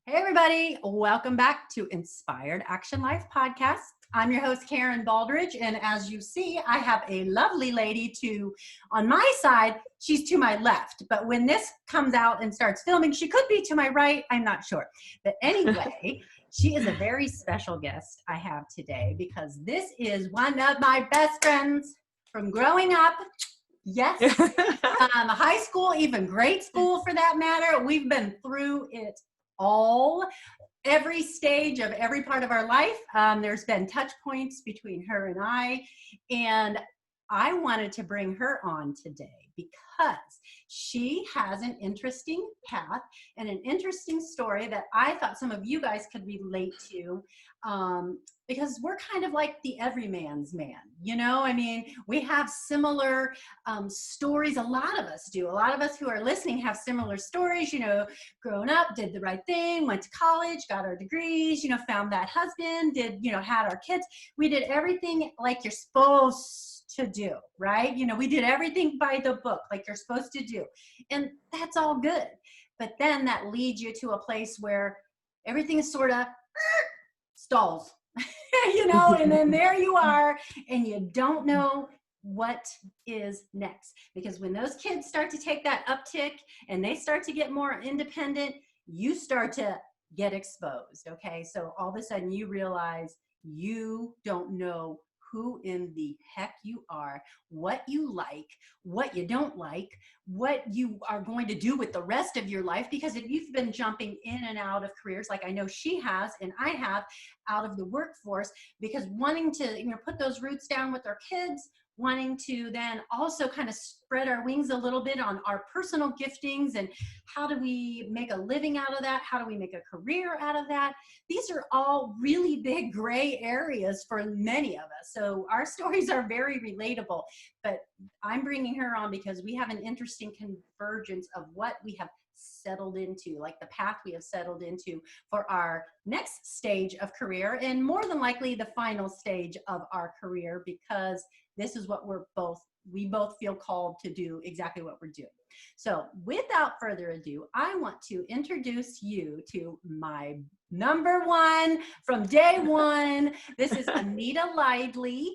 Hey, everybody. Welcome back to Inspired Action Life podcast. I'm your host, Karen Baldridge. And as you see, I have a lovely lady on my side. She's to my left. But when this comes out and starts filming, she could be to my right. I'm not sure. But anyway, she is a very special guest I have today because this is one of my best friends from growing up. Yes, high school, even grade school for that matter. We've been through it every stage of every part of our life. There's been touch points between her and I wanted to bring her on today because she has an interesting path and an interesting story that I thought some of you guys could relate to, because we're kind of like the everyman's man, I mean, we have similar stories. A lot of us do. A lot of us who are listening have similar stories, growing up, did the right thing, went to college, got our degrees, found that husband, had our kids. We did everything like you're supposed to do, right? We did everything by the book, like you're supposed to do. And that's all good. But then that leads you to a place where everything is sort of stalls, and then there you are, and you don't know what is next. Because when those kids start to take that uptick and they start to get more independent, you start to get exposed, okay? So all of a sudden you realize you don't know who in the heck you are, what you like, what you don't like, what you are going to do with the rest of your life. Because if you've been jumping in and out of careers, like I know she has and I have, out of the workforce, because wanting to put those roots down with our kids, wanting to then also kind of spread our wings a little bit on our personal giftings and how do we make a living out of that? How do we make a career out of that? These are all really big gray areas for many of us. So our stories are very relatable, but I'm bringing her on because we have an interesting convergence of what we have settled into, like the path we have settled into for our next stage of career, and more than likely the final stage of our career, because this is what we both feel called to do, exactly what we're doing. So without further ado, I want to introduce you to my number one from day one. This is Anita Leidli,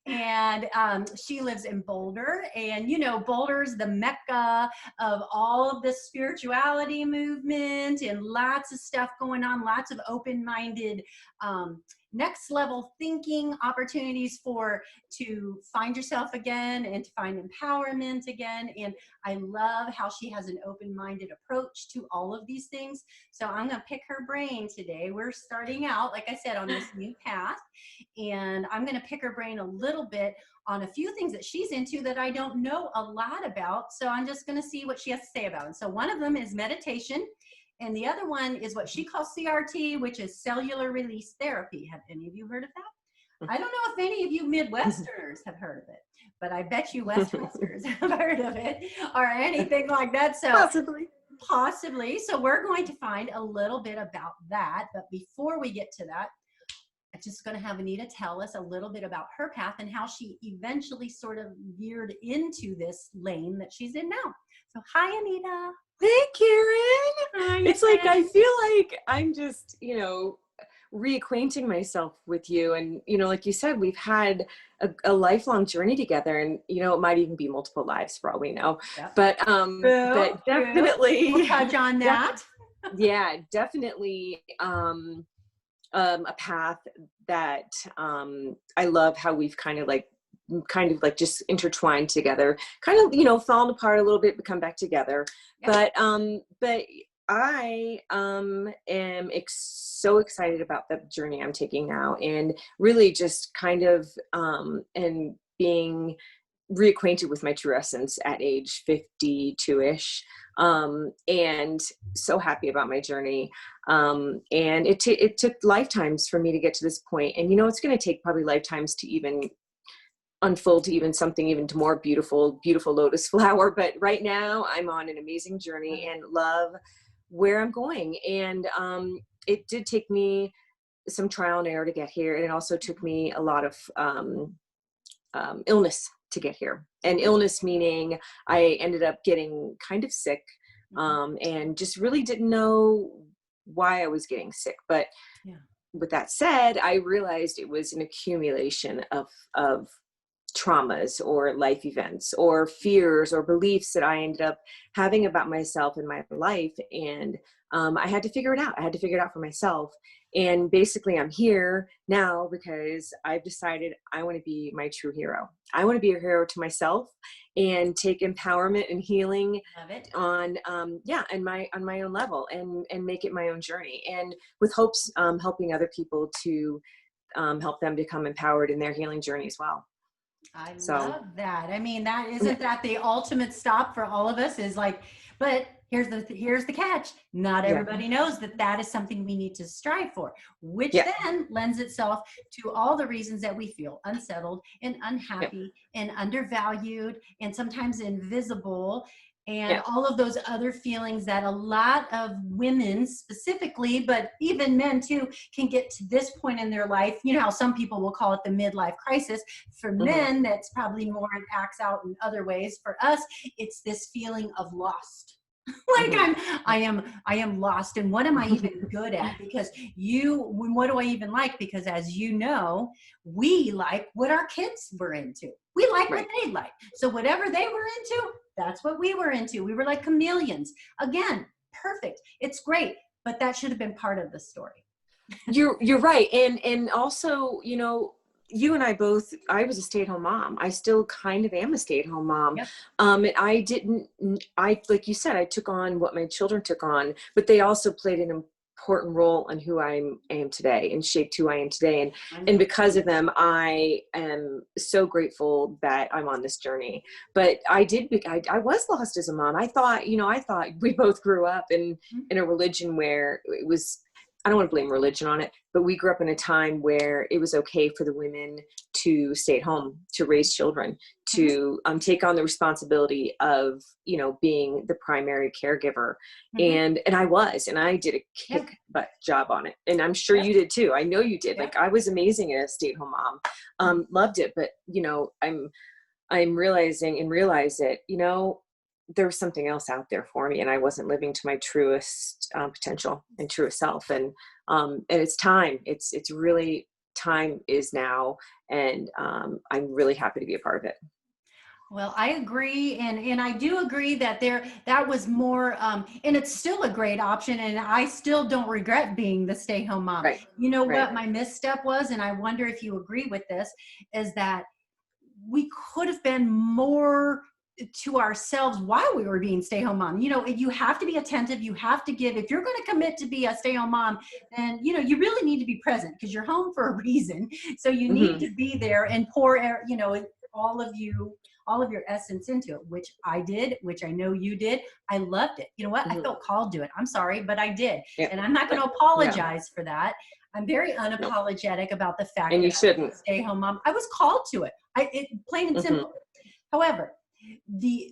and she lives in Boulder. And Boulder's the mecca of all of the spirituality movement and lots of stuff going on, lots of open-minded next level thinking opportunities to find yourself again and to find empowerment again. And I love how she has an open-minded approach to all of these things. So I'm going to pick her brain today. We're starting out, like I said, on this new path, and I'm going to pick her brain a little bit on a few things that she's into that I don't know a lot about. So I'm just going to see what she has to say about it. And so one of them is meditation. And the other one is what she calls CRT, which is Cellular Release Therapy. Have any of you heard of that? I don't know if any of you Midwesterners have heard of it, but I bet you Westwesterners have heard of it or anything like that. So Possibly. So we're going to find a little bit about that. But before we get to that, I'm just going to have Anita tell us a little bit about her path and how she eventually sort of veered into this lane that she's in now. So hi, Anita. Hey, Karen. Hi, it's like, I feel like I'm just, reacquainting myself with you. And, like you said, we've had a lifelong journey together, and, it might even be multiple lives for all we know. Yep. But definitely we'll touch on that. Yeah, definitely a path that I love how we've kind of like just intertwined together, kind of, fallen apart a little bit, but come back together. Yep. But I am so excited about the journey I'm taking now, and really just kind of and being reacquainted with my true essence at age 52-ish, and so happy about my journey. And it took lifetimes for me to get to this point, and it's going to take probably lifetimes to even unfold to even something even more beautiful lotus flower. But right now I'm on an amazing journey and love where I'm going. And it did take me some trial and error to get here. And it also took me a lot of illness to get here. And illness meaning I ended up getting kind of sick, and just really didn't know why I was getting sick. But Yeah. with that said, I realized it was an accumulation of traumas or life events or fears or beliefs that I ended up having about myself and my life. And I had to figure it out. I had to figure it out for myself. And basically I'm here now because I've decided I want to be my true hero. I want to be a hero to myself and take empowerment and healing on, on my own level and make it my own journey. And with hopes, helping other people to help them become empowered in their healing journey as well. I love that. I mean, that isn't that the ultimate stop for all of us is like, but here's the catch. Not everybody knows that that is something we need to strive for, which then lends itself to all the reasons that we feel unsettled and unhappy and undervalued and sometimes invisible. And all of those other feelings that a lot of women specifically, but even men too, can get to this point in their life. You know how some people will call it the midlife crisis. For men, that's probably more it acts out in other ways. For us, it's this feeling of lost. Like I am lost. And what am I even good at? Because what do I even like? Because as you know, we like what our kids were into. We like what they like. So whatever they were into, that's what we were into. We were like chameleons. Again, perfect. It's great. But that should have been part of the story. You're right. And also, you know, you and I both, I was a stay-at-home mom. I still kind of am a stay-at-home mom. And like you said, I took on what my children took on, but they also played an important role in who I am today and shaped who I am today. And because of them, I am so grateful that I'm on this journey. But I was lost as a mom. I thought we both grew up in a religion where it was, I don't want to blame religion on it, but we grew up in a time where it was okay for the women to stay at home, to raise children, to take on the responsibility of, you know, being the primary caregiver. And I did a kick butt job on it. And I'm sure you did too. I know you did. Like I was amazing as a stay-at-home mom, loved it. But, you know, I'm realizing that, you know, there was something else out there for me and I wasn't living to my truest potential and truest self. And it's time. It's really time is now. And I'm really happy to be a part of it. Well, I agree. And I do agree that that was more, and it's still a great option. And I still don't regret being the stay-home mom. You know what my misstep was? And I wonder if you agree with this, is that we could have been more to ourselves while we were being stay-home mom. You know, you have to be attentive. You have to give. If you're going to commit to be a stay-home mom, then, you know, you really need to be present because you're home for a reason. So you need to be there and pour, you know, all of your essence into it, which I did, which I know you did. I loved it. You know what? I felt called to it. I'm sorry, but I did. And I'm not going to apologize for that. I'm very unapologetic about the fact that I was a stay-home mom. I was called to it. Plain and simple. However, the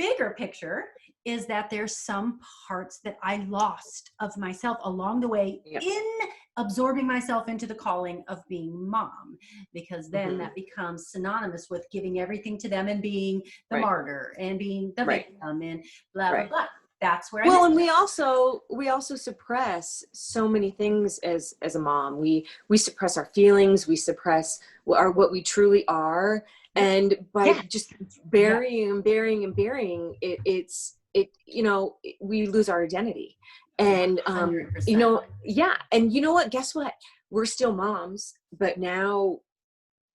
bigger picture is that there's some parts that I lost of myself along the way in absorbing myself into the calling of being mom, because then that becomes synonymous with giving everything to them and being the martyr and being the victim and blah, blah, blah. That's where and we also suppress so many things as a mom. We suppress our feelings, we suppress what we truly are. And by just burying it, you know, we lose our identity. And, 100%. You know, and you know what, guess what? We're still moms, but now,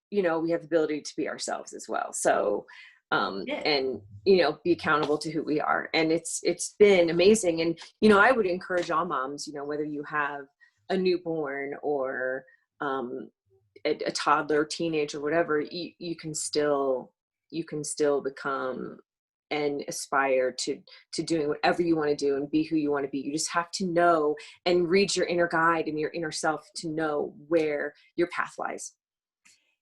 you know, we have the ability to be ourselves as well. So, and, you know, be accountable to who we are. And it's been amazing. And, you know, I would encourage all moms, you know, whether you have a newborn or, a toddler, teenager, whatever, you can still become and aspire to doing whatever you want to do and be who you want to be. You just have to know and read your inner guide and your inner self to know where your path lies.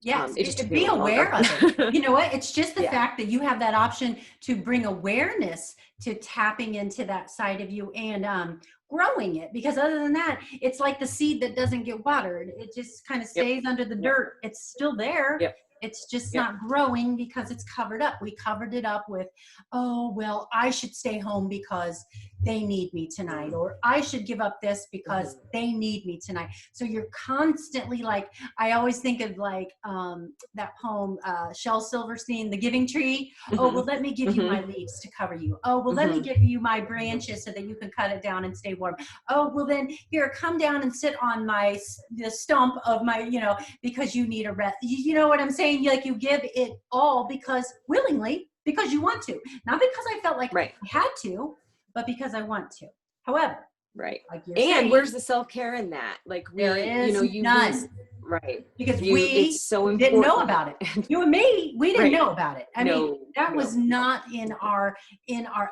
Yes, be aware of it. You know what? It's just the fact that you have that option to bring awareness to tapping into that side of you and growing it. Because other than that, it's like the seed that doesn't get watered. It just kind of stays under the dirt. It's still there, It's just Yeah. not growing because it's covered up. We covered it up with, oh, well, I should stay home because they need me tonight, or I should give up this because they need me tonight. So you're constantly like, I always think of like that poem, Shel Silverstein, The Giving Tree. Oh, well, let me give you my leaves to cover you. Oh, well, let me give you my branches so that you can cut it down and stay warm. Oh, well, then here, come down and sit on the stump of my, you know, because you need a rest. You know what I'm saying? Like, you give it all because willingly, because you want to, not because I felt like I had to, but because I want to. However, right. like you're And saying, where's the self-care in that? Like there is none. Right. Because It's so important. didn't know about it. You and me, we didn't know about it. I mean, that was not in our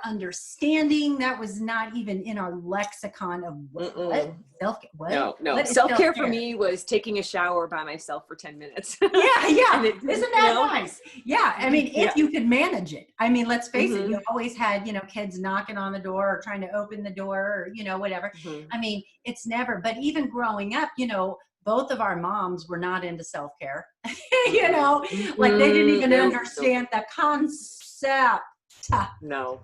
understanding. That was not even in our lexicon of what self-care. What? No. What is Self-care for me was taking a shower by myself for 10 minutes. Yeah. Isn't that nice? Yeah. I mean, if you could manage it. I mean, let's face it, you always had, you know, kids knocking on the door or trying to open the door or, you know, whatever. I mean, it's never, but even growing up, you know, both of our moms were not into self-care, you know, like they didn't even understand the concept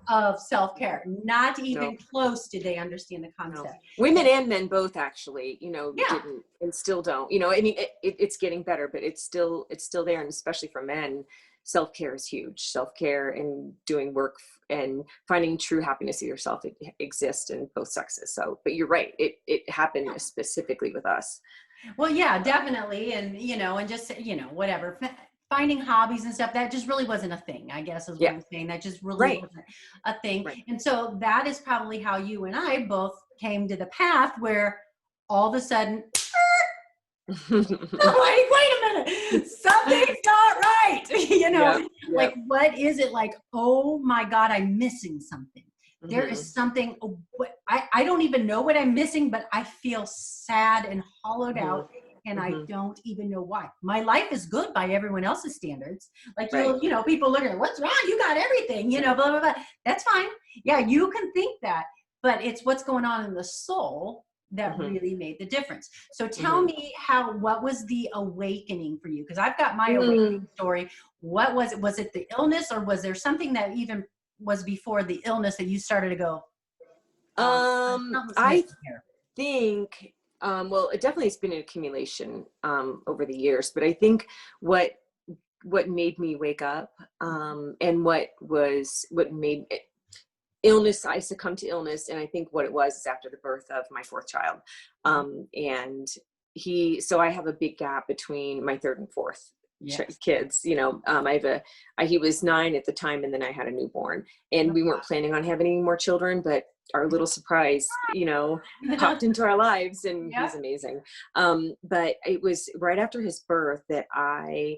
of self-care. Not even close did they understand the concept. Women and men both actually, you know, didn't and still don't. You know, I mean, it's getting better, but it's still there. And especially for men, self-care is huge. Self-care and doing work and finding true happiness in yourself exists in both sexes. So, but you're right. It happened specifically with us. Well, yeah, definitely. And, you know, and just, you know, whatever, finding hobbies and stuff, that just really wasn't a thing, I guess is what I'm saying. That just really wasn't a thing. Right. And so that is probably how you and I both came to the path where all of a sudden, like, wait a minute, something's not right. You know, like, what is it? Like, oh my God, I'm missing something. There is something, I don't even know what I'm missing, but I feel sad and hollowed out, and I don't even know why. My life is good by everyone else's standards. Like, you know, people look at, what's wrong? You got everything, you know, blah, blah, blah. That's fine. Yeah, you can think that, but it's what's going on in the soul that really made the difference. So tell me what was the awakening for you? Because I've got my awakening story. What was it? Was it the illness, or was there something that even was before the illness that you started to go, I think, well, it definitely has been an accumulation over the years, but I think what made me wake up and what made illness, I succumbed to illness, and I think what it was is after the birth of my fourth child. And so I have a big gap between my third and fourth kids, you know. He was 9 at the time, and then I had a newborn, and we weren't planning on having any more children, but our little surprise, you know, popped into our lives, and he's amazing. But it was right after his birth that I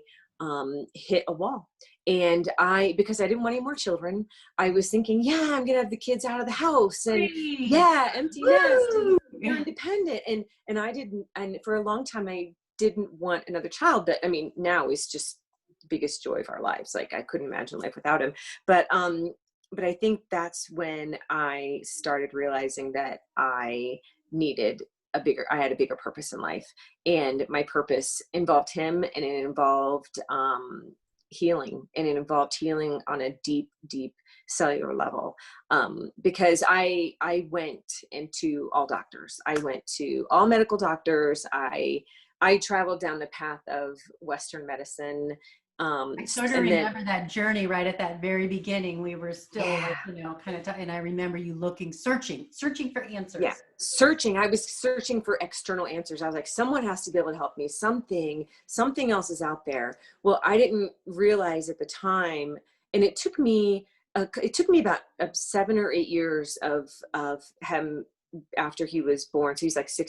hit a wall. And because I didn't want any more children, I was thinking, I'm gonna have the kids out of the house, and empty nest, and you're independent. And I didn't, and for a long time I didn't want another child. But I mean, now is just the biggest joy of our lives. Like, I couldn't imagine life without him. But I think that's when I started realizing that I had a bigger purpose in life, and my purpose involved him, and it involved healing, and it involved healing on a deep cellular level. Because I went into all doctors. I went to all medical doctors. I traveled down the path of Western medicine. I sort of remember that journey right at that very beginning. We were still, like, you know, kind of, and I remember you searching for answers. Yeah, searching. I was searching for external answers. I was like, someone has to be able to help me. Something else is out there. Well, I didn't realize at the time, and it took me about 7 or 8 years of him after he was born. So he's like 7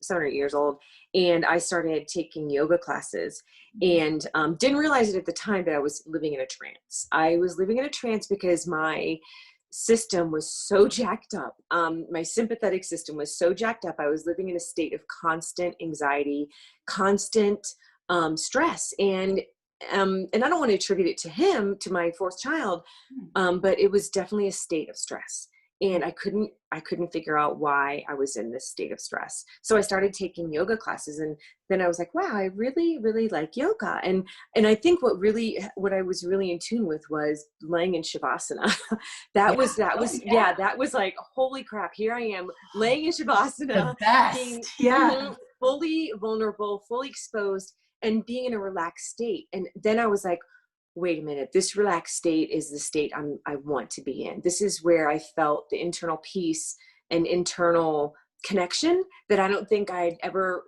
or 8 years old. And I started taking yoga classes, and didn't realize it at the time, but I was living in a trance. I was living in a trance because my system was so jacked up. My sympathetic system was so jacked up. I was living in a state of constant anxiety, constant stress. And I don't want to attribute it to him, to my fourth child, but it was definitely a state of stress. and I couldn't figure out why I was in this state of stress. So I started taking yoga classes, and then I was like, wow, I really, really like yoga. And I think what I was really in tune with was laying in Shavasana. that was like, holy crap, here I am laying in Shavasana, The best. being Yeah. fully vulnerable, fully exposed, and being in a relaxed state. And then I was like, wait a minute, this relaxed state is the state I want to be in. This is where I felt the internal peace and internal connection that I don't think I'd ever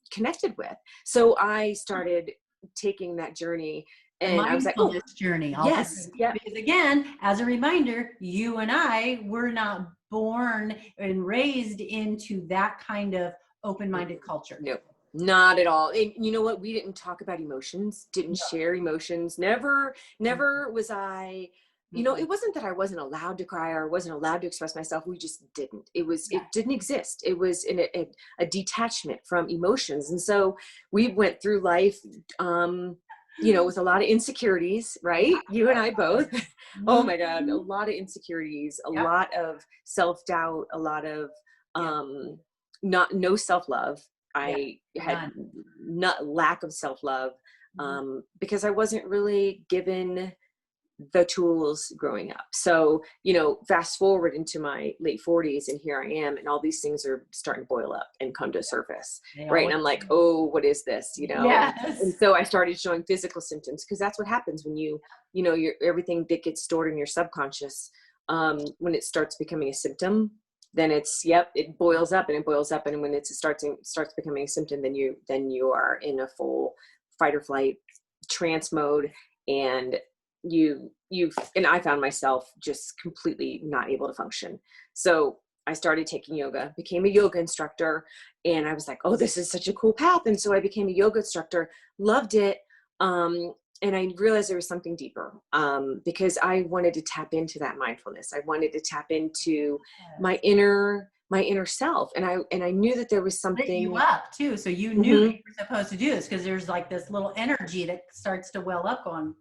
connected with. So I started taking that journey, and I was like, oh, this journey. Yes. Yeah. Because again, as a reminder, you and I were not born and raised into that kind of open-minded culture. No. Not at all. And you know what? We didn't talk about emotions, didn't share emotions. Never was I, it wasn't that I wasn't allowed to cry or wasn't allowed to express myself. We just didn't. It didn't exist. It was in a detachment from emotions. And so we went through life, with a lot of insecurities, right? You and I both. Oh my God, a lot of insecurities, a lot of self-doubt, a lot of no self-love. I had lack of self-love because I wasn't really given the tools growing up. So, fast forward into my late 40s, and here I am, and all these things are starting to boil up and come to surface. Right. And I'm like, oh, what is this? Yes. And so I started showing physical symptoms, because that's what happens when your everything that gets stored in your subconscious, when it starts becoming a symptom, then it boils up and it boils up. And when it starts becoming a symptom, then you are in a full fight or flight trance mode. And and I found myself just completely not able to function. So I started taking yoga, became a yoga instructor, and I was like, oh, this is such a cool path. And so I became a yoga instructor, loved it. And I realized there was something deeper, because I wanted to tap into that mindfulness. I wanted to tap into my inner self. And I knew that there was something. Lit you up too. So you knew you were supposed to do this, because there's like this little energy that starts to well up on.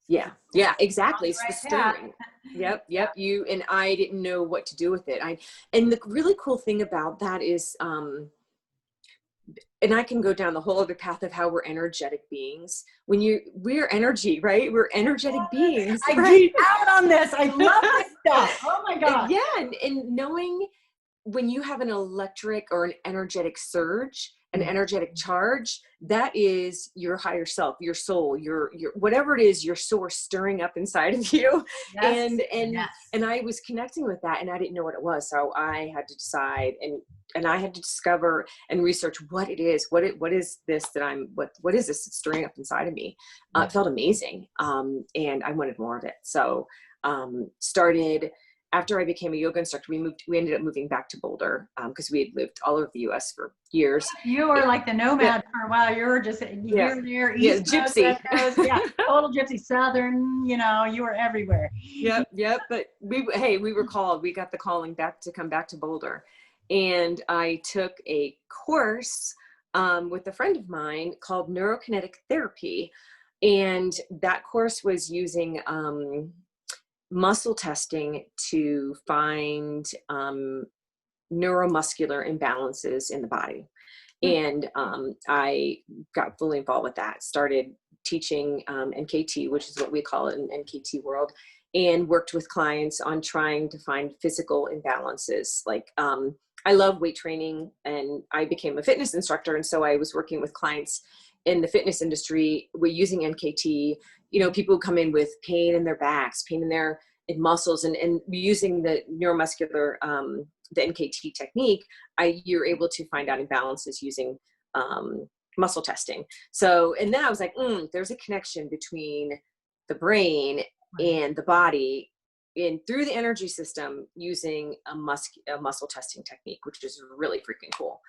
Yeah, exactly. It's the stirring. Yep. You and I didn't know what to do with it. And the really cool thing about that is, and I can go down the whole other path of how we're energetic beings. We're energy, right? We're energetic beings. I right? geek out on this. I love this stuff. Oh my God. Yeah. And knowing when you have an electric or an energetic surge, an energetic charge, that is your higher self, your soul, your whatever it is, your source stirring up inside of you. Yes. And I was connecting with that, and I didn't know what it was. So I had to decide, and I had to discover and research what it is. What is this that what is this that's stirring up inside of me? It felt amazing. And I wanted more of it. So started. After I became a yoga instructor, we ended up moving back to Boulder, because we had lived all over the U.S. for years. You were like the nomad for a while. You were just here and there, East Coast, gypsy. West Coast, total gypsy, Southern. You were everywhere. Yep. But we were called. We got the calling to come back to Boulder, and I took a course with a friend of mine called Neurokinetic Therapy, and that course was using muscle testing to find neuromuscular imbalances in the body. And I got fully involved with that, started teaching NKT, which is what we call it in NKT world, and worked with clients on trying to find physical imbalances. Like I love weight training, and I became a fitness instructor. And so I was working with clients in the fitness industry. We're using NKT, people come in with pain in their backs, pain in their muscles, and using the neuromuscular, the NKT technique, you're able to find out imbalances using muscle testing. So, and then I was like, there's a connection between the brain and the body through the energy system using a muscle testing technique, which is really freaking cool.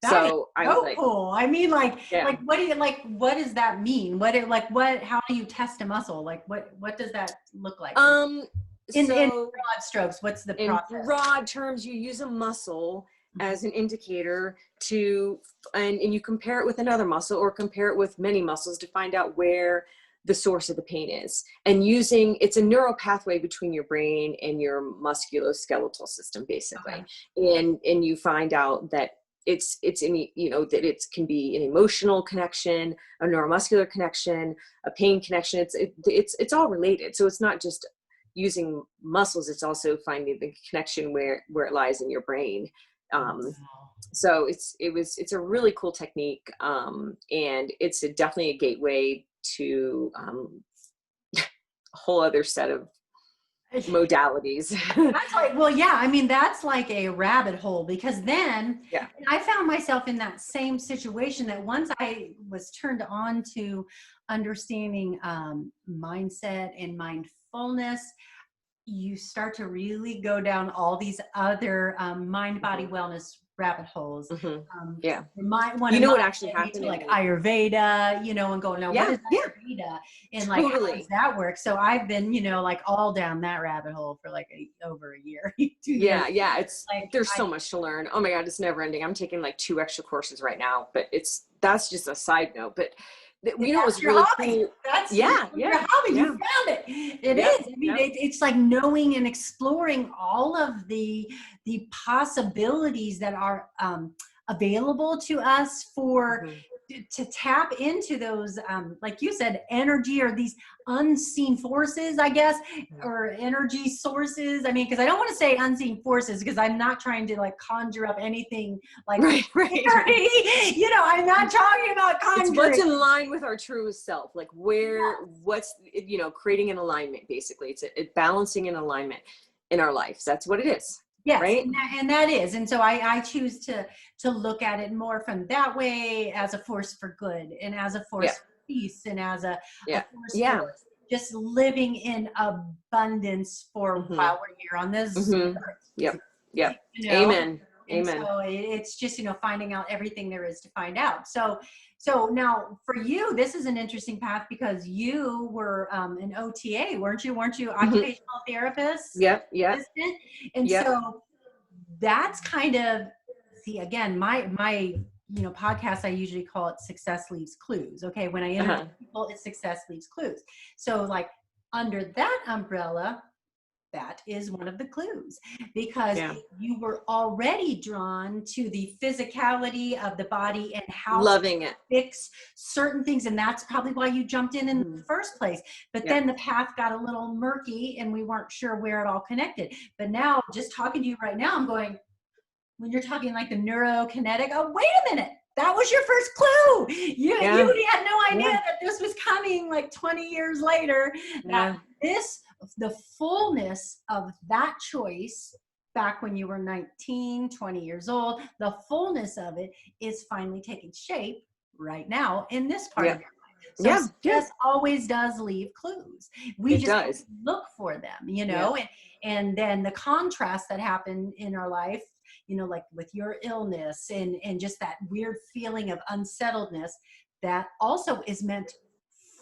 So I was like, cool. I mean, like what do you what does that mean? How do you test a muscle? Like, what does that look like? In broad strokes, what's the process? In broad terms, you use a muscle as an indicator and you compare it with another muscle, or compare it with many muscles to find out where the source of the pain is, and it's a neural pathway between your brain and your musculoskeletal system, basically. Okay. And you find out that it's any, that it can be an emotional connection, a neuromuscular connection, a pain connection. It's all related. So it's not just using muscles, it's also finding the connection where it lies in your brain. So it's a really cool technique. And it's definitely a gateway to a whole other set of modalities. That's like, well, yeah, I mean, that's like a rabbit hole, because then I found myself in that same situation, that once I was turned on to understanding mindset and mindfulness, you start to really go down all these other mind body wellness rabbit holes. What actually happened, like Ayurveda, and going, now what is Ayurveda, and like how does that work? So I've been like all down that rabbit hole for like over a year. 2 years. It's like, there's so much to learn. Oh my God, it's never ending. I'm taking like 2 extra courses right now, but that's just a side note. But what's really cool. That's your hobby. You found it. It is. I mean, it's like knowing and exploring all of the possibilities that are available to us for to tap into those, like you said, energy, or these unseen forces, I guess, or energy sources. I mean, because I don't want to say unseen forces, because I'm not trying to like conjure up anything like, right. I'm not talking about conjuring. It's what's in line with our truest self, like what's, creating an alignment, basically. It's balancing an alignment in our life. That's what it is. Yes, right. And that is. And so I choose to look at it more from that way, as a force for good, and as a force for peace, and as a force for just living in abundance for while we're here on this earth. Amen. And so it's just, finding out everything there is to find out. So now for you, this is an interesting path, because you were an OTA, weren't you? Occupational therapist? Yep. And so that's kind of, see, again, my podcast, I usually call it Success Leaves Clues. Okay. When I interview people, it's Success Leaves Clues. So like under that umbrella, that is one of the clues, because you were already drawn to the physicality of the body and how loving it, fix certain things. And that's probably why you jumped in the first place. But then the path got a little murky and we weren't sure where it all connected. But now, just talking to you right now, I'm going, when you're talking like the neurokinetic, oh, wait a minute. That was your first clue. You had no idea that this was coming like 20 years later, that the fullness of that choice back when you were 19, 20 years old, the fullness of it is finally taking shape right now in this part of your life. So this always does leave clues. We just look for them, and then the contrast that happened in our life, like with your illness and just that weird feeling of unsettledness, that also is meant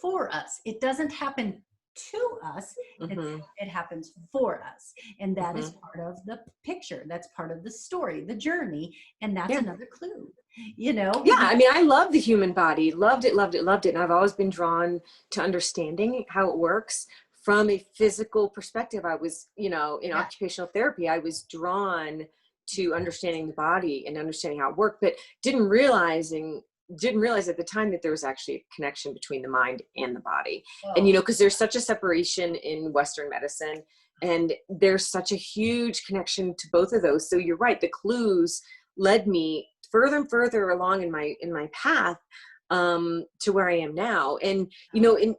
for us. It doesn't happen to us, it happens for us, and that is part of the picture, that's part of the story, the journey, and that's another clue. I mean, I love the human body, loved it, and I've always been drawn to understanding how it works from a physical perspective. I was, in occupational therapy, I was drawn to understanding the body and understanding how it worked, but didn't realize at the time that there was actually a connection between the mind and the body. And, because there's such a separation in Western medicine, and there's such a huge connection to both of those. So you're right. The clues led me further and further along in my path, to where I am now. And, doing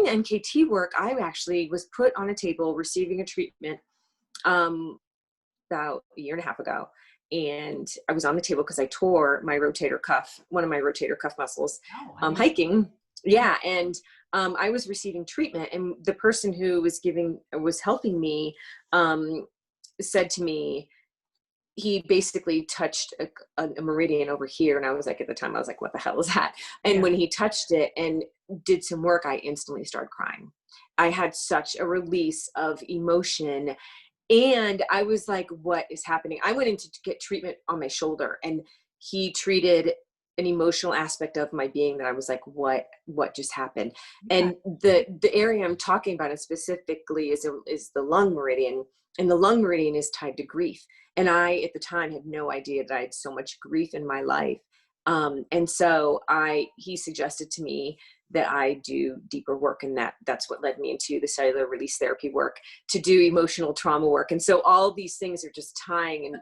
the NKT work, I actually was put on a table receiving a treatment, about a year and a half ago. And I was on the table because I tore my rotator cuff, one of my rotator cuff muscles, hiking. Yeah. And I was receiving treatment, and the person who was helping me said to me, he basically touched a meridian over here. And I was like, at the time, I was like, what the hell is that? And when he touched it and did some work, I instantly started crying. I had such a release of emotion. And I was like, what is happening? I went in to get treatment on my shoulder, and he treated an emotional aspect of my being that I was like, what just happened? And the area I'm talking about specifically is the lung meridian, and the lung meridian is tied to grief. And I, at the time, had no idea that I had so much grief in my life. And so he suggested to me that I do deeper work, and that's what led me into the cellular release therapy work, to do emotional trauma work. And so all these things are just tying and,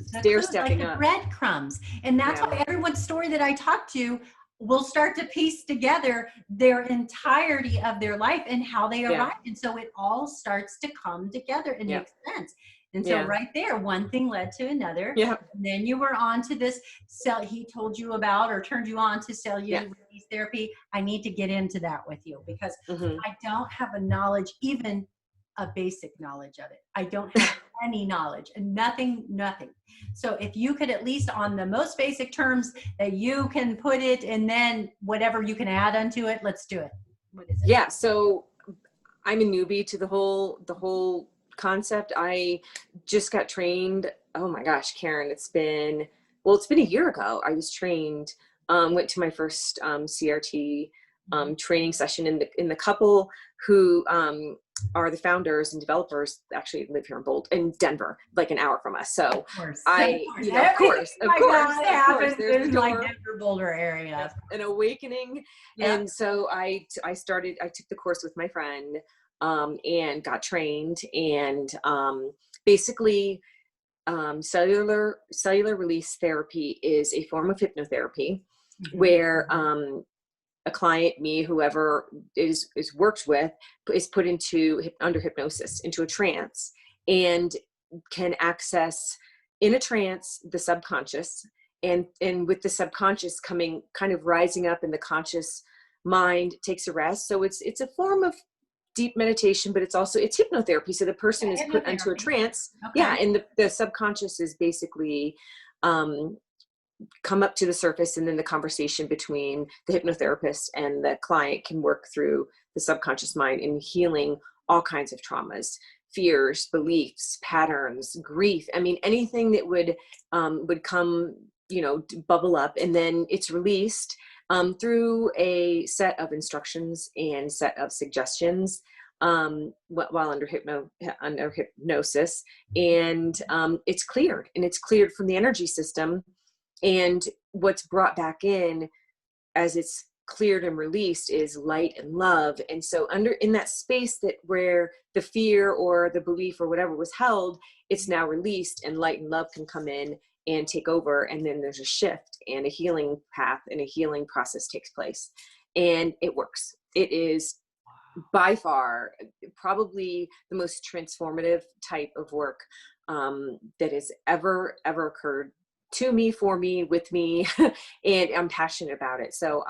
stair stepping like up. the breadcrumbs. And that's why everyone's story that I talk to will start to piece together their entirety of their life and how they arrived. And so it all starts to come together and make sense. And so right there, one thing led to another. Yeah. And then you were on to this he told you about, or turned you on to cellular release therapy. I need to get into that with you, because I don't have a knowledge, even a basic knowledge of it. I don't have any knowledge, and nothing. So if you could, at least on the most basic terms that you can put it, and then whatever you can add onto it, let's do it. What is it? Yeah. So I'm a newbie to the whole concept. I just got trained. Oh my gosh, Karen, it's been a year ago. I was trained, went to my first CRT training session, in the couple who are the founders and developers actually live here in Denver, like an hour from us. So of course. Of course, there's the like Denver Boulder area. An awakening. And so I took the course with my friend, and got trained, and basically cellular release therapy is a form of hypnotherapy where a client, me, whoever is worked with, is put under hypnosis, into a trance, and can access in a trance the subconscious, and with the subconscious coming, kind of rising up, and the conscious mind takes a rest. So it's a form of deep meditation, but it's hypnotherapy. So the person is put into a trance. And the subconscious is basically come up to the surface, and then the conversation between the hypnotherapist and the client can work through the subconscious mind in healing all kinds of traumas, fears, beliefs, patterns, grief. I mean, anything that would come, bubble up, and then it's released through a set of instructions and set of suggestions while under hypnosis, and it's cleared from the energy system. And what's brought back in as it's cleared and released is light and love. And so in that space where the fear or the belief or whatever was held, it's now released, and light and love can come in and take over. And then there's a shift, and a healing path and a healing process takes place, and it works. It is by far probably the most transformative type of work that has ever occurred to me, for me, with me, and I'm passionate about it. So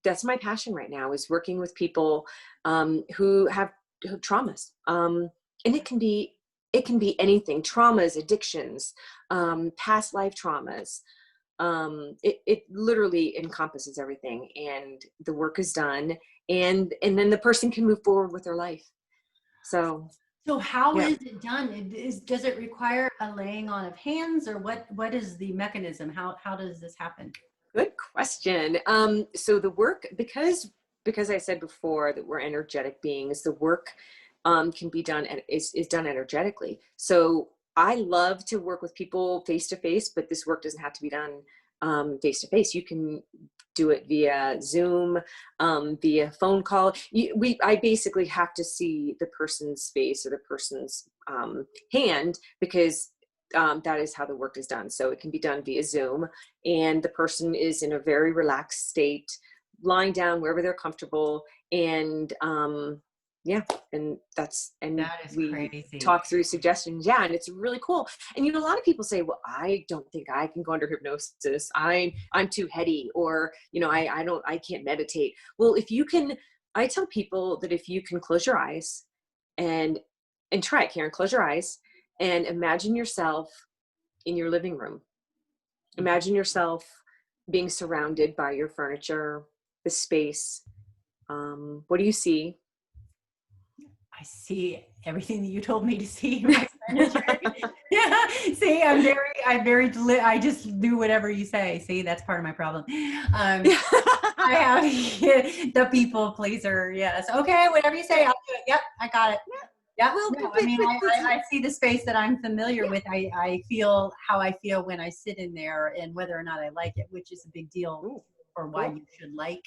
that's my passion right now, is working with people who have traumas, and it can be anything: traumas, addictions, past life traumas. It literally encompasses everything, and the work is done, and then the person can move forward with their life. So how is it done? Does it require a laying on of hands, or what is the mechanism? How does this happen? Good question. So the work, because I said before that we're energetic beings, the work can be done and is done energetically. So I love to work with people face to face, but this work doesn't have to be done face to face. You can do it via Zoom, via phone call. I basically have to see the person's face or the person's hand, because that is how the work is done. So it can be done via Zoom, and the person is in a very relaxed state, lying down wherever they're comfortable, and that is we crazy. Talk through suggestions. Yeah. And it's really cool. And, a lot of people say, well, I don't think I can go under hypnosis. I'm too heady, or, I can't meditate. Well, I tell people that if you can close your eyes and try it, Karen, close your eyes and imagine yourself in your living room. Imagine yourself being surrounded by your furniture, the space. What do you see? I see everything that you told me to see. My son is ready. Yeah. See, I just do whatever you say. See, that's part of my problem. I have the people pleaser. Yes. Okay. Whatever you say, I'll do it. Yep. I got it. Yeah. Well, No, I mean, I see the space that I'm familiar with. I feel how I feel when I sit in there and whether or not I like it, which is a big deal for why you should like.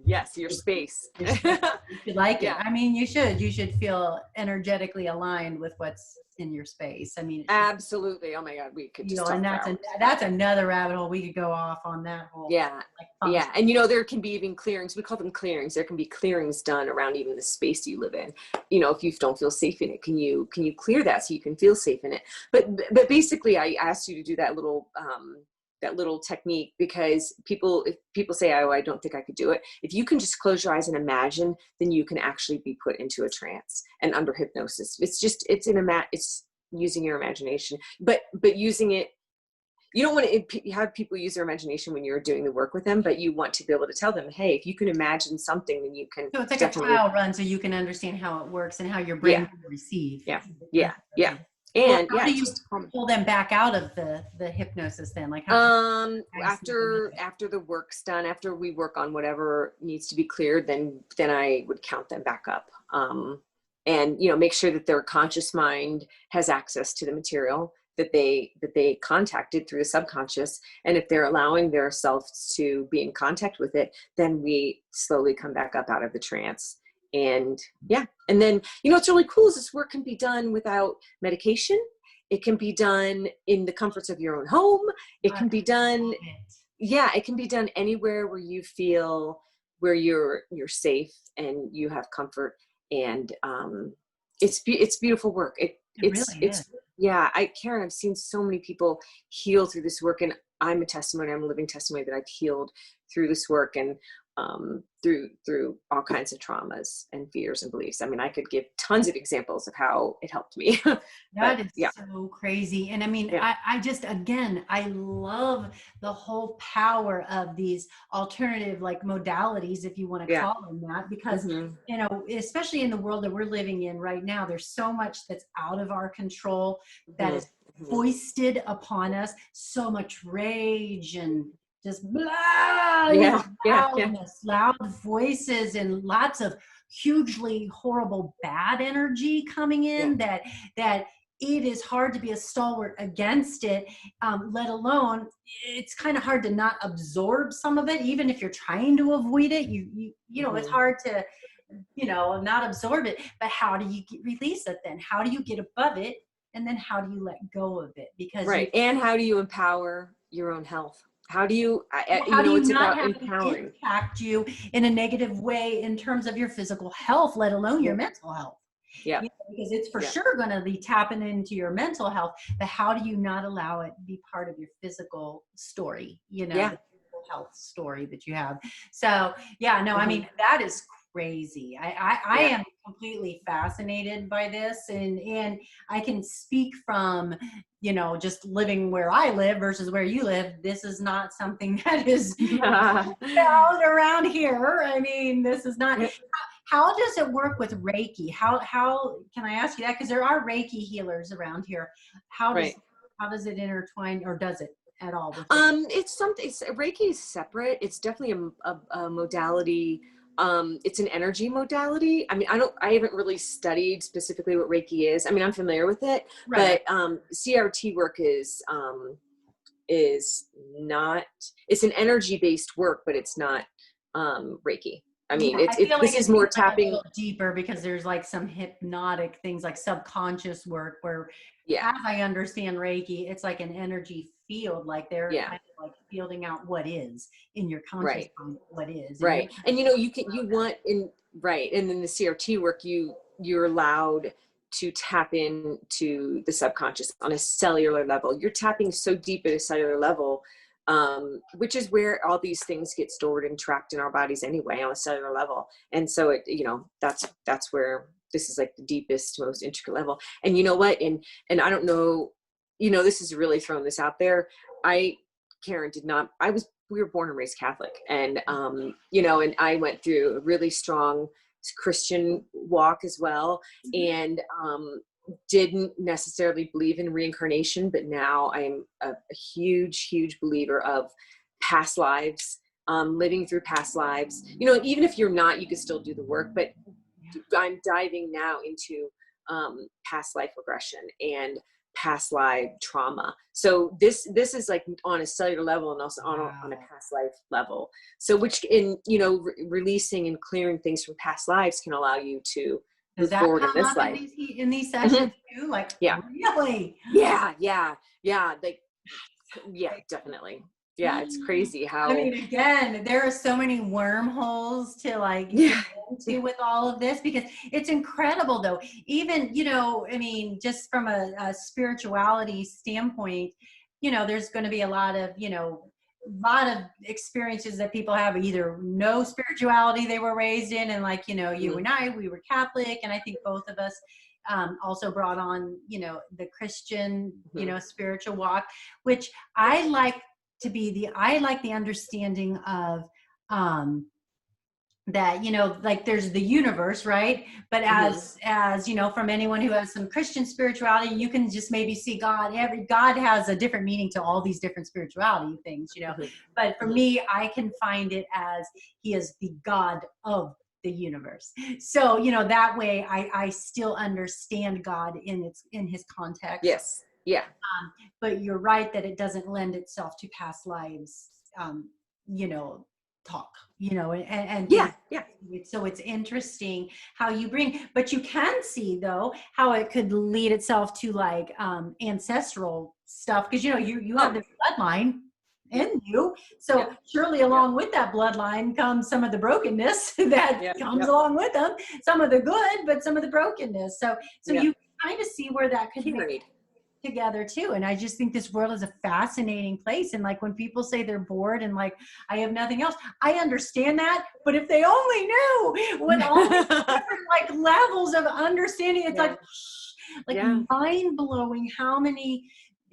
Yes, your space. You should like it. Yeah. I mean, you should feel energetically aligned with what's in your space. I mean, Absolutely. Oh my God, we could just talk and for hours. that's another rabbit hole. We could go off on that whole. Yeah. Yeah. And there can be even clearings. We call them clearings. There can be clearings done around even the space you live in. If you don't feel safe in it, can you clear that so you can feel safe in it? But basically I asked you to do that little technique because if people say, oh, I don't think I could do it. If you can just close your eyes and imagine, then you can actually be put into a trance and under hypnosis. It's using your imagination, but using it. You don't want to have people use their imagination when you're doing the work with them, but you want to be able to tell them, hey, if you can imagine something, then you can. So it's like a trial run so you can understand how it works and how your brain can receive. Yeah. And how do you pull them back out of the hypnosis then? Like after the work's done, after we work on whatever needs to be cleared, then I would count them back up. And make sure that their conscious mind has access to the material that they contacted through the subconscious. And if they're allowing their selves to be in contact with it, then we slowly come back up out of the trance. And and then, what's really cool is this work can be done without medication. It can be done in the comforts of your own home. It can be done. Yeah. It can be done anywhere where you feel where you're safe and you have comfort. And, it's beautiful work. It's Karen, I've seen so many people heal through this work, and I'm a living testimony that I've healed through this work and through all kinds of traumas and fears and beliefs. I mean, I could give tons of examples of how it helped me. That is so crazy. And I mean, I just, again, I love the whole power of these alternative modalities, if you want to call them that, because, especially in the world that we're living in right now, there's so much that's out of our control that is foisted upon us, so much rage and just blah, loud voices and lots of hugely horrible bad energy coming in that it is hard to be a stalwart against it, let alone it's kind of hard to not absorb some of it, even if you're trying to avoid it. It's hard to not absorb it. But how do you release it then? How do you get above it? And then how do you let go of it? Because and how do you empower your own health? How do you, it's about empowering. Impact you in a negative way in terms of your physical health, let alone your mental health. Yeah. Because it's for sure going to be tapping into your mental health, but how do you not allow it to be part of your physical story, the physical health story that you have? So, I mean, that is crazy. I am completely fascinated by this, and I can speak from just living where I live versus where you live. This is not something that is found around here. I mean, this is not. How does it work with Reiki? How can I ask you that? Because there are Reiki healers around here. How does it intertwine, or does it at all? With Reiki is separate. It's definitely a modality. It's an energy modality. I mean, I haven't really studied specifically what Reiki is. I mean, I'm familiar with it, but CRT work is not, it's an energy based work, but it's not Reiki. I mean, this is more tapping, a little deeper, because there's some hypnotic things like subconscious work where, as I understand Reiki, it's like an energy field, like they're kind of fielding out what is in your conscious mind, what is. Right. And and then the CRT work, you're allowed to tap into the subconscious on a cellular level. You're tapping so deep at a cellular level, which is where all these things get stored and trapped in our bodies anyway, on a cellular level. And so that's where this is the deepest, most intricate level. And you know what? And I don't know, this is really throwing this out there. Karen we were born and raised Catholic, and and I went through a really strong Christian walk as well, and didn't necessarily believe in reincarnation, but now I'm a huge, huge believer of past lives, living through past lives. Even if you're not, you can still do the work, but I'm diving now into past life regression and past life trauma. So this is like on a cellular level and also on a past life level. So which in, releasing and clearing things from past lives can allow you to move forward in this life. In these sessions too? Like, yeah. Really? Yeah. Like, yeah, definitely. Yeah. It's crazy how, I mean, again, there are so many wormholes to like yeah. get into with all of this, because it's incredible though. Even, I mean, just from a spirituality standpoint, there's going to be a lot of experiences that people have, either no spirituality they were raised in, and like, you and I, we were Catholic, and I think both of us also brought on, the Christian, spiritual walk, which I like the understanding of, that, like there's the universe, right? But as from anyone who has some Christian spirituality, you can just maybe see God. God has a different meaning to all these different spirituality things, But for me, I can find it as he is the God of the universe. So, that way I still understand God in his context. Yes. Yeah. But you're right that it doesn't lend itself to past lives, talk, and Yeah. So it's interesting how you but you can see though how it could lead itself to like ancestral stuff, because you have this bloodline in you, so surely along with that bloodline comes some of the brokenness that comes along with them, some of the good, but some of the brokenness. So you kind of see where that could be together too. And I just think this world is a fascinating place. And like when people say they're bored and like, I have nothing else, I understand that. But if they only knew what all these different like levels of understanding, it's like mind blowing how many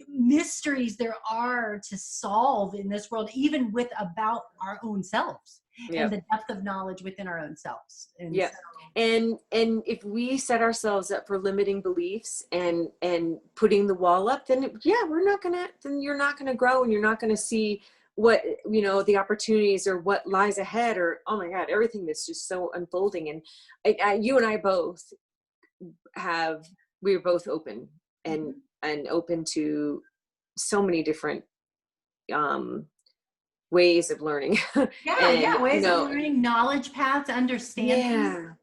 mysteries there are to solve in this world, even with about our own selves and the depth of knowledge within our own selves. And and if we set ourselves up for limiting beliefs and putting the wall up, then you're not gonna grow, and you're not gonna see what the opportunities or what lies ahead, or oh my God, everything that's just so unfolding. And you and I both we are both open and open to so many different ways of learning. Ways of learning, knowledge paths, understanding,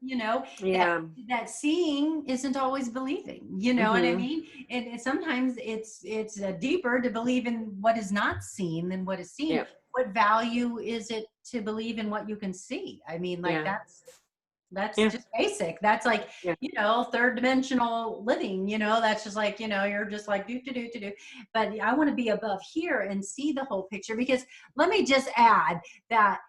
that seeing isn't always believing, what I mean? And sometimes it's deeper to believe in what is not seen than what is seen. What value is it to believe in what you can see? I mean, like that's just basic. That's like, third dimensional living, that's just like, you're just like do. But I want to be above here and see the whole picture, because let me just add that,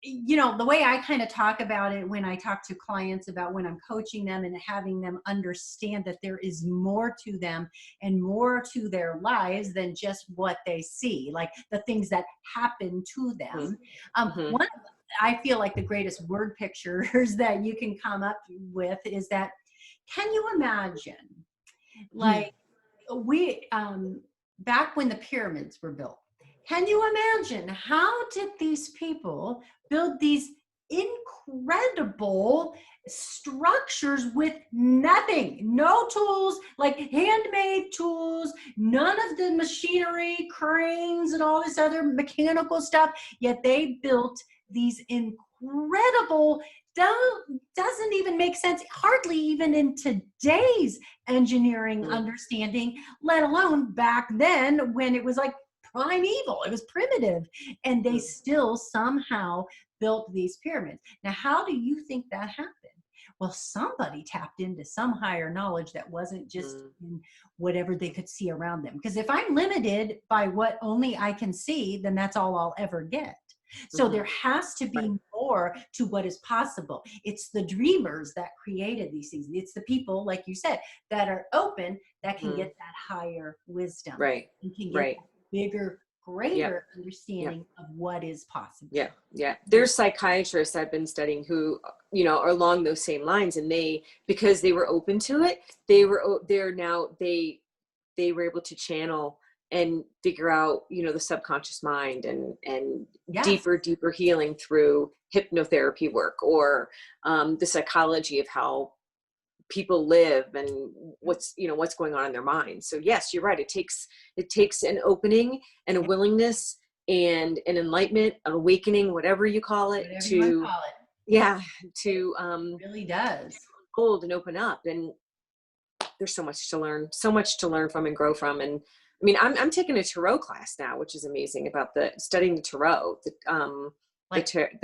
the way I kind of talk about it when I talk to clients about when I'm coaching them and having them understand that there is more to them and more to their lives than just what they see, like the things that happen to them. One I feel like the greatest word pictures that you can come up with is that, can you imagine, like we, back when the pyramids were built, can you imagine how did these people build these incredible structures with nothing, no tools, like handmade tools, none of the machinery, cranes and all this other mechanical stuff, yet they built these incredible, doesn't even make sense, hardly even in today's engineering understanding, let alone back then when it was like primeval, it was primitive, and they still somehow built these pyramids. Now, how do you think that happened? Well, somebody tapped into some higher knowledge that wasn't just in whatever they could see around them. Because if I'm limited by what only I can see, then that's all I'll ever get. So there has to be more to what is possible. It's the dreamers that created these things. It's the people, like you said, that are open, that can get that higher wisdom. Right. And can get bigger, greater understanding of what is possible. Yeah. Yeah. There's psychiatrists I've been studying who, you know, are along those same lines, and because they were open to it, they were able to channel and figure out, you know, the subconscious mind and deeper healing through hypnotherapy work, or the psychology of how people live and what's going on in their minds. So yes, you're right. It takes an opening and a willingness and an enlightenment, an awakening, whatever you call it, to it really does hold and open up. And there's so much to learn from and grow from. And I mean, I'm taking a tarot class now, which is amazing, about studying the tarot.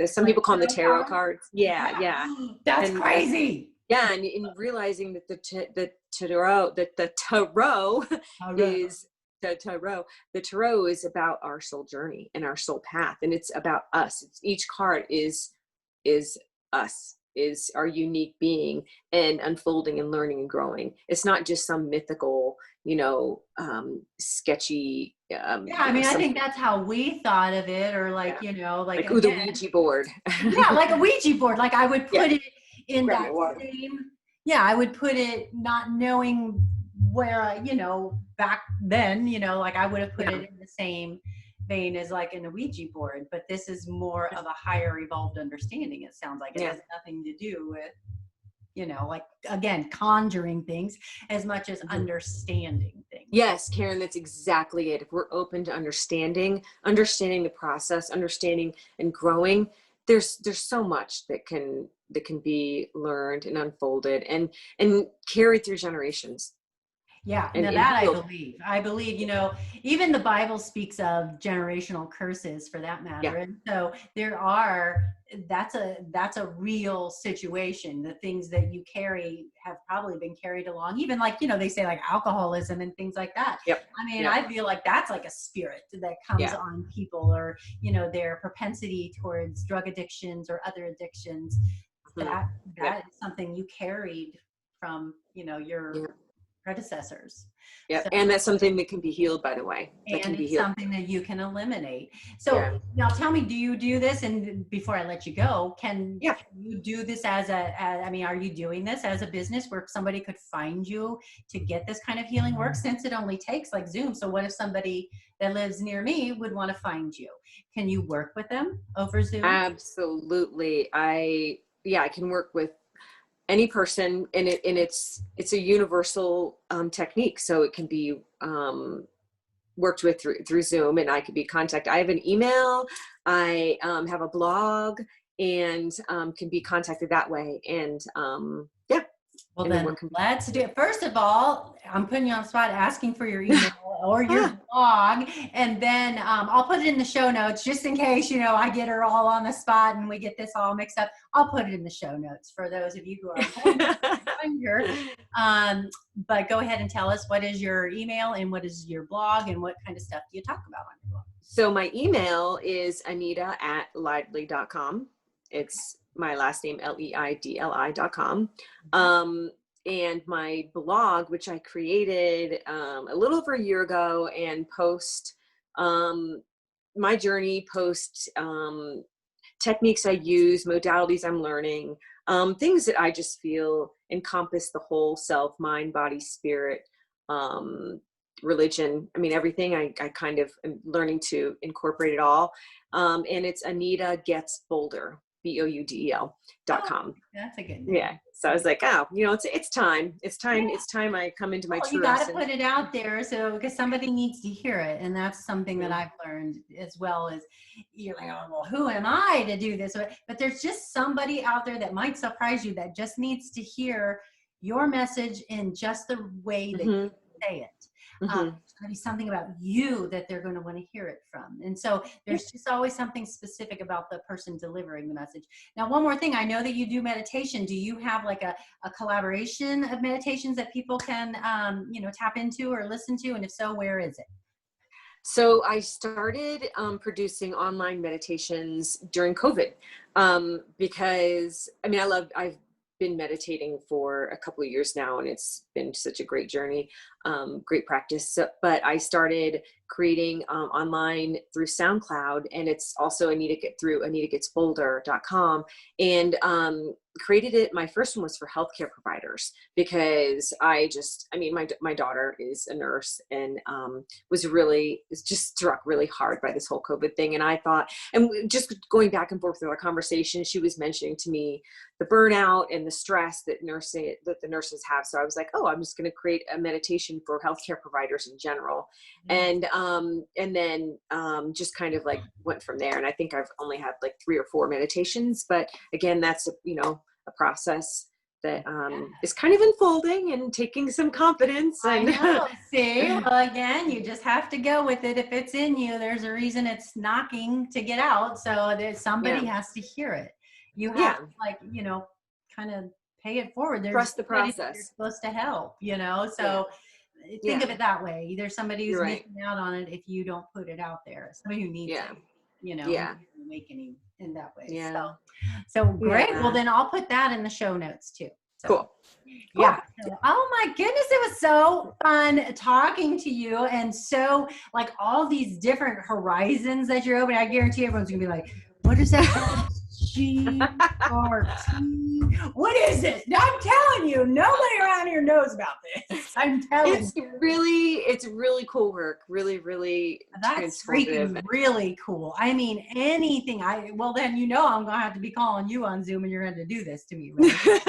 Some people call them the tarot cards. Yeah. That's crazy. Yeah, and in realizing that the tarot is about our soul journey and our soul path, and it's about us. Each card is us, is our unique being, and unfolding and learning and growing. It's not just some mythical, sketchy. I mean, I think that's how we thought of it, or like the Ouija board. Like a Ouija board. Like I would put it in that same. Yeah, I would put it not knowing where, back then, like I would have put it in the same vein as like an Ouija board, but this is more of a higher evolved understanding. It sounds like it has nothing to do with, like, again, conjuring things as much as understanding things. Yes, Karen, that's exactly it. If we're open to understanding the process, understanding and growing, there's so much that can be learned and unfolded and carried through generations. Yeah, now that I believe, even the Bible speaks of generational curses, for that matter. And so that's a real situation. The things that you carry have probably been carried along, even like, they say like alcoholism and things like that. I mean, I feel like that's like a spirit that comes on people, or, their propensity towards drug addictions or other addictions. That is something you carried from, your predecessors. Yeah, so, and that's something that can be healed, by the way. And it's something that you can eliminate. So now tell me, do you do this? And before I let you go, can you do this are you doing this as a business where somebody could find you to get this kind of healing work, since it only takes like Zoom? So what if somebody that lives near me would want to find you? Can you work with them over Zoom? Absolutely. I can work with any person, and it's a universal technique, so it can be worked with through Zoom, and I could be contacted. I have an email, I have a blog, and can be contacted that way. And well, then let's do it. First of all, I'm putting you on the spot, asking for your email or your blog, and then I'll put it in the show notes just in case, I get her all on the spot and we get this all mixed up. I'll put it in the show notes for those of you who are younger. But go ahead and tell us, what is your email and what is your blog and what kind of stuff do you talk about on your blog? So my email is Anita@Leidli.com. It's my last name, Leidli.com. And my blog, which I created a little over a year ago, and post my journey, post techniques I use, modalities I'm learning, things that I just feel encompass the whole self, mind, body, spirit, religion. I mean, everything. I kind of am learning to incorporate it all. And it's Anita Gets Bolder, BOUDEL.com. That's a good name. Yeah. So I was like, it's time. It's time I come into my truth. You got to put it out there, so because somebody needs to hear it, and that's something that I've learned as well. As you're like, oh, well, who am I to do this? But there's just somebody out there that might surprise you, that just needs to hear your message in just the way that you say it. There's going to be something about you that they're going to want to hear it from. And so there's just always something specific about the person delivering the message. Now, one more thing, I know that you do meditation. Do you have like a collaboration of meditations that people can, tap into or listen to? And if so, where is it? So I started producing online meditations during COVID because, I've been meditating for a couple of years now, and it's been such a great journey, great practice. So, but I started creating online through SoundCloud, and it's also through AnitaGetsBolder.com, and created it. My first one was for healthcare providers, because my daughter is a nurse, and was just struck really hard by this whole COVID thing. And I thought, and just going back and forth with our conversation, she was mentioning to me the burnout and the stress that the nurses have. So I was like, oh, I'm just going to create a meditation for healthcare providers in general. And then just kind of like went from there. And I think I've only had like 3 or 4 meditations, but again, that's a process that is kind of unfolding and taking some confidence. And I know. See, well, again, you just have to go with it. If it's in you, there's a reason it's knocking to get out. So somebody has to hear it. You have to kind of pay it forward. There's trust the process. You're supposed to help, So think of it that way. There's somebody who's missing out on it if you don't put it out there. Somebody who needs it, awakening in that way. Yeah. So great. Yeah. Well, then I'll put that in the show notes too. So, cool. Yeah. So, oh my goodness. It was so fun talking to you. And so like all these different horizons that you're opening, I guarantee everyone's gonna be like, what is that? GRT. What is it? I'm telling you, nobody around here knows about this. I'm telling you. It's really cool work. Really, really. That's freaking really cool. I mean, anything. Then I'm gonna have to be calling you on Zoom, and you're going to do this to me. Right?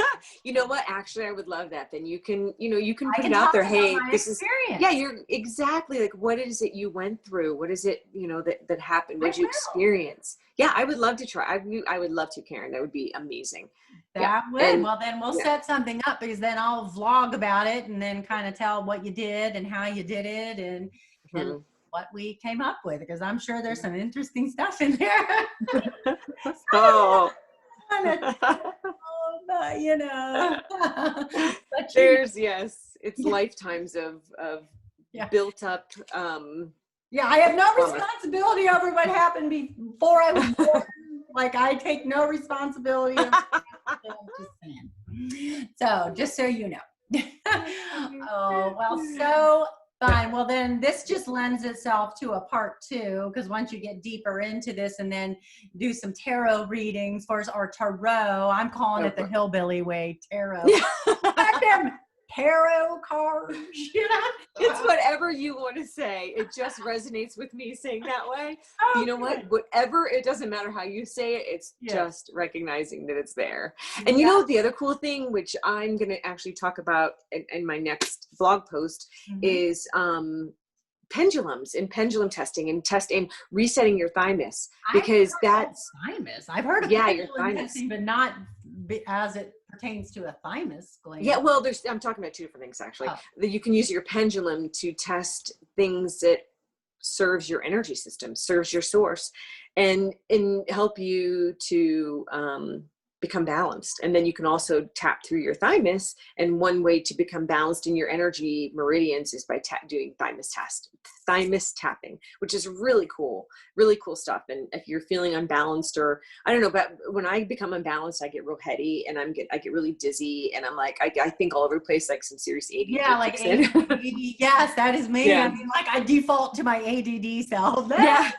You know what? Actually, I would love that. Then you can put it out there. Hey, this experience. You're exactly like, what is it you went through? What is it, that happened? What did you experience? Yeah, I would love to try. I would love to, Karen. That would be amazing. That would. Well, then we'll set something up, because then I'll vlog about it and then kind of tell what you did and how you did it and what we came up with, because I'm sure there's some interesting stuff in there. It's lifetimes of built up. I have no responsibility over what happened before I was born. Like, I take no responsibility. So just so you know. Oh, well, so fine. Well, then this just lends itself to a part 2, because once you get deeper into this and then do some tarot readings or tarot, I'm calling it the hillbilly way, tarot. Tarot cards, It's whatever you want to say. It just resonates with me saying that way. Okay. You know what? Whatever, it doesn't matter how you say it. It's just recognizing that it's there. And the other cool thing, which I'm going to actually talk about in my next blog post, is pendulums and pendulum testing and resetting your thymus, because that's thymus. I've heard of your thymus, testing, but not as it pertains to a thymus gland. Yeah, well, I'm talking about 2 different things actually. That you can use your pendulum to test things that serves your energy system, serves your source, and help you to become balanced. And then you can also tap through your thymus. And one way to become balanced in your energy meridians is by doing thymus tapping, which is really cool stuff. And if you're feeling unbalanced, or I don't know, but when I become unbalanced, I get real heady and I get really dizzy, and I'm like, I think all over the place, like some serious ADD. Yeah, like ADD. Yes, that is me. Yeah. I mean, like I default to my ADD self. Yeah.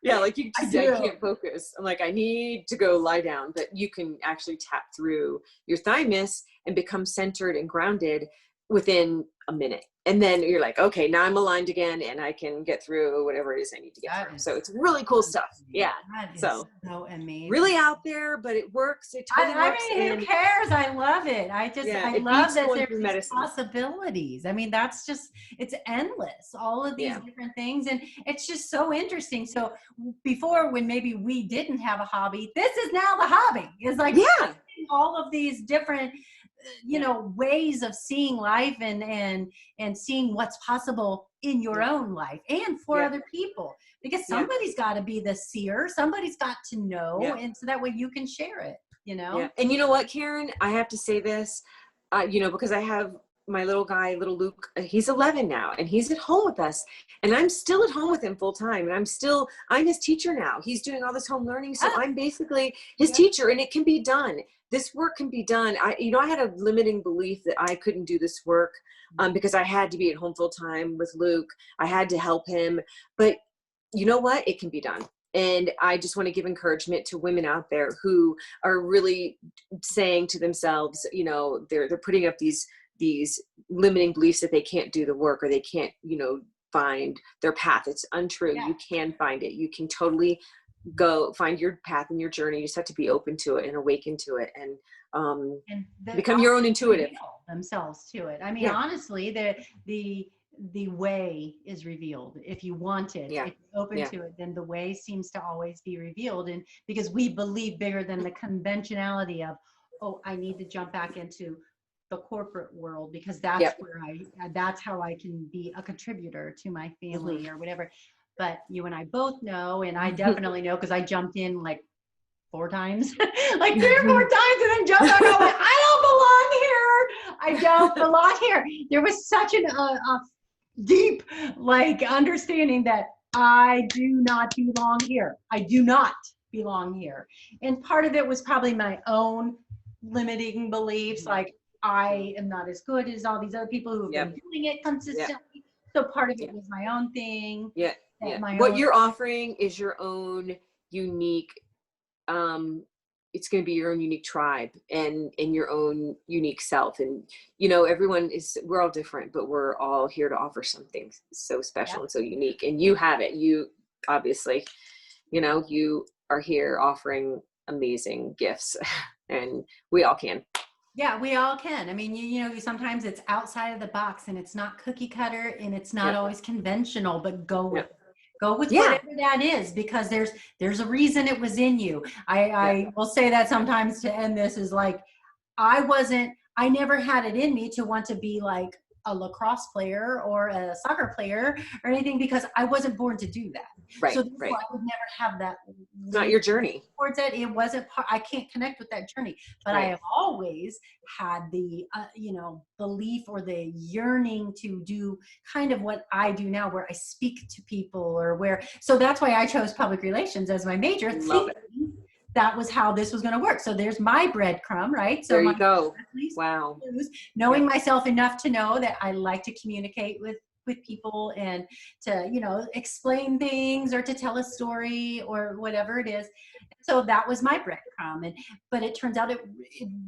Yeah, like I can't focus. I'm like, I need to go lie down. But you can actually tap through your thymus and become centered and grounded within a minute. And then you're like, okay, now I'm aligned again, and I can get through whatever it is I need to get through. So it's really cool stuff. Yeah. So amazing. Really out there, but it works. It totally works. I mean, who cares? I love it. I love that there's possibilities. I mean, it's endless, all of these different things. And it's just so interesting. So before, when maybe we didn't have a hobby, this is now the hobby. It's like all of these different ways of seeing life and seeing what's possible in your own life and for other people, because somebody's got to be the seer, somebody's got to know, and so that way you can share it, And you know what, Karen, I have to say this, because I have my little guy, little Luke, he's 11 now, and he's at home with us, and I'm still at home with him full time. And I'm his teacher now. He's doing all this home learning. So I'm basically his teacher, and it can be done. This work can be done. I had a limiting belief that I couldn't do this work because I had to be at home full time with Luke. I had to help him, but you know what? It can be done. And I just want to give encouragement to women out there who are really saying to themselves, you know, they're putting up these limiting beliefs that they can't do the work, or they can't, you know, find their path. It's untrue. You can find it. You can totally go find your path and your journey. You just have to be open to it and awaken to it, and become your own intuitive themselves to it. I mean, honestly, the way is revealed. If you want it, if you're open to it, then the way seems to always be revealed. And because we believe bigger than the conventionality of, oh, I need to jump back into the corporate world because that's where that's how I can be a contributor to my family or whatever. But you and I both know, and I definitely know because I jumped in like 4 times, like 3 or 4 times, and then jumped out. I'm like, I don't belong here. I don't belong here. There was such a deep like understanding that I do not belong here. I do not belong here. And part of it was probably my own limiting beliefs, like I am not as good as all these other people who have been doing it consistently. So part of it was my own thing. What you're offering is your own unique, it's going to be your own unique tribe and your own unique self. And, you know, we're all different, but we're all here to offer something so special and so unique. And you have it. You obviously, you know, you are here offering amazing gifts, and we all can. Yeah, we all can. I mean, you know, sometimes it's outside of the box and it's not cookie cutter and it's not always conventional, but go with whatever that is, because there's a reason it was in you. I will say that sometimes to end this is like, I never had it in me to want to be like a lacrosse player or a soccer player or anything, because I wasn't born to do that. So therefore I would never have that. It's not your journey. Towards it. It wasn't, I can't connect with that journey, but I have always had the, you know, belief or the yearning to do kind of what I do now, where I speak to people so that's why I chose public relations as my major. That was how this was going to work. So there's my breadcrumb, right? So there you go. Wow. Knowing myself enough to know that I like to communicate with people and to, you know, explain things or to tell a story or whatever it is. So that was my breadcrumb. But it turns out it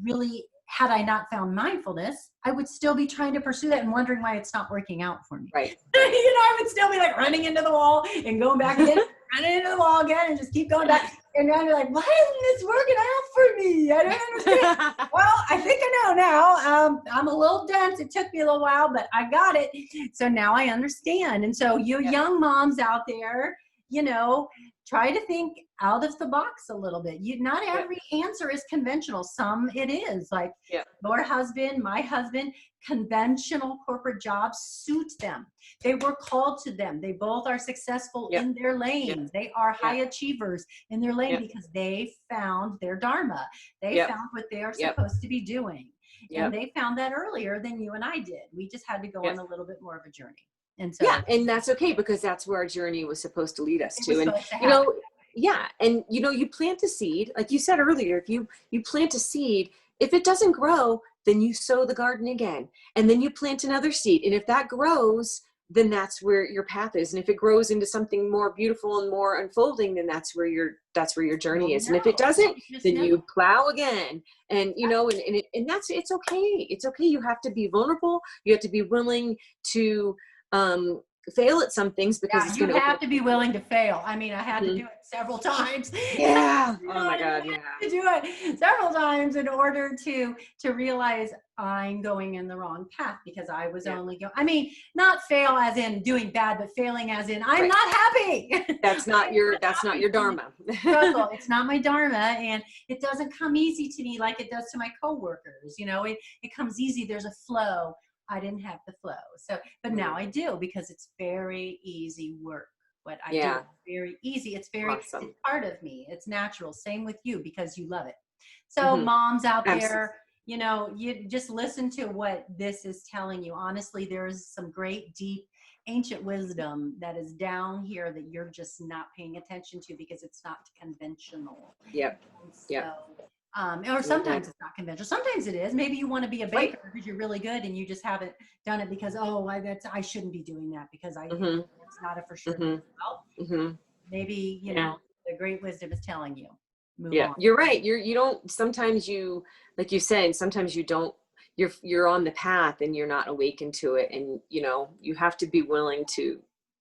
really, had I not found mindfulness, I would still be trying to pursue that and wondering why it's not working out for me. Right. You know, I would still be like running into the wall and going back again, running into the wall again, and just keep going back. And then you're like, why isn't this working out for me? I don't understand. Well, I think I know now. I'm a little dense. It took me a little while, but I got it. So now I understand. And so you young moms out there, you know, try to think out of the box a little bit. Not every answer is conventional. Some it is, like your husband, my husband, conventional corporate jobs suit them. They were called to them. They both are successful in their lane. They are high achievers in their lane because they found their dharma. They found what they are supposed to be doing. And they found that earlier than you and I did. We just had to go on a little bit more of a journey. And so and that's okay, because that's where our journey was supposed to lead us to. And you know, and you know, you plant a seed, like you said earlier. If you plant a seed, if it doesn't grow, then you sow the garden again, and then you plant another seed. And if that grows, then that's where your path is. And if it grows into something more beautiful and more unfolding, then that's where your journey is. And if it doesn't, then you plow again. And you know, and that's, it's okay. It's okay. You have to be vulnerable. You have to be willing to fail at some things, because you have to be willing to fail. I mean, I had to do it several times. Oh my God. Yeah. To do it several times in order to realize I'm going in the wrong path, because I was only I mean, not fail as in doing bad, but failing as in I'm not happy. That's not your dharma. Struggle. It's not my dharma, and it doesn't come easy to me like it does to my coworkers. You know, it comes easy. There's a flow. I didn't have the flow. So, but now I do, because it's very easy work. What I do is very easy. It's very, it's part of me. It's natural. Same with you, because you love it. So moms out there, you know, you just listen to what this is telling you. Honestly, there is some great, deep, ancient wisdom that is down here that you're just not paying attention to because it's not conventional. Yep. And Yep. so, or sometimes it's not conventional. Sometimes it is. Maybe you want to be a baker because you're really good and you just haven't done it because, I shouldn't be doing that because it's not a for sure. Well, maybe, you know, the great wisdom is telling you, move on. You're right. You don't, sometimes you, like you said, sometimes you don't, you're on the path and you're not awakened to it. And, you know, you have to be willing to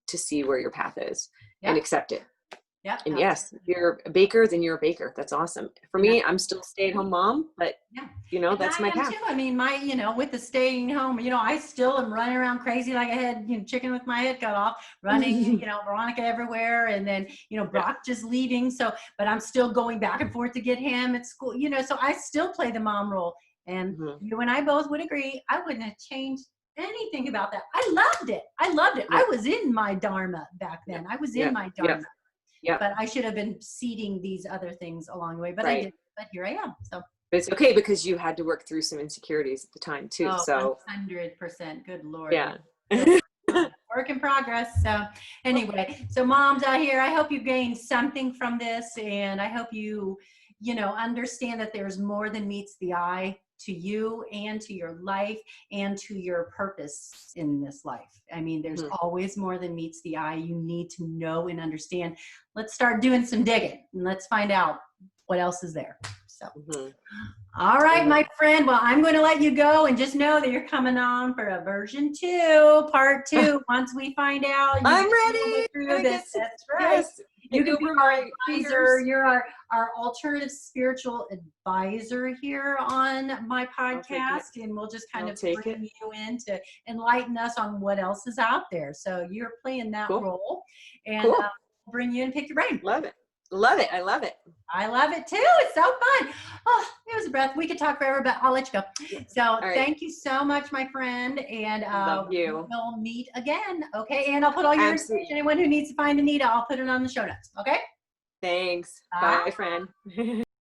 see where your path is and accept it. Yeah. And yes, you're a baker, then you're a baker. That's awesome. For me, I'm still a stay-at-home mom, but you know, that's my path. Too. I mean, you know, with the staying home, you know, I still am running around crazy like I had, you know, chicken with my head cut off, running, you know, Veronica everywhere. And then, you know, Brock just leaving. So, but I'm still going back and forth to get him at school, you know, so I still play the mom role. And you and I both would agree, I wouldn't have changed anything about that. I loved it. I was in my dharma back then. I was in my dharma. Yeah. But I should have been seeding these other things along the way, but I didn't. But here I am. So but it's okay because you had to work through some insecurities at the time too. Oh, so 100%. Good Lord. Yeah. Work in progress. So anyway, so moms out here, I hope you gained something from this, and I hope you know, understand that there's more than meets the eye to you and to your life and to your purpose in this life. I mean, there's always more than meets the eye. You need to know and understand. Let's start doing some digging and let's find out what else is there. So, all right, my friend. Well, I'm going to let you go and just know that you're coming on for a version 2, part 2. Once we find out, I'm ready. Through this. That's right. Yes. You can be our advisor. You're our alternative spiritual advisor here on my podcast, and we'll just kind of bring you in to enlighten us on what else is out there. So you're playing that role, and we'll bring you in and pick your brain. Love it. Love it. I love it. I love it too. It's so fun. Oh, it was a breath. We could talk forever, but I'll let you go. So thank you so much, my friend. And love you. We'll meet again. Okay. And I'll put all your information. Anyone who needs to find Anita, I'll put it on the show notes. Okay. Thanks. Bye, friend.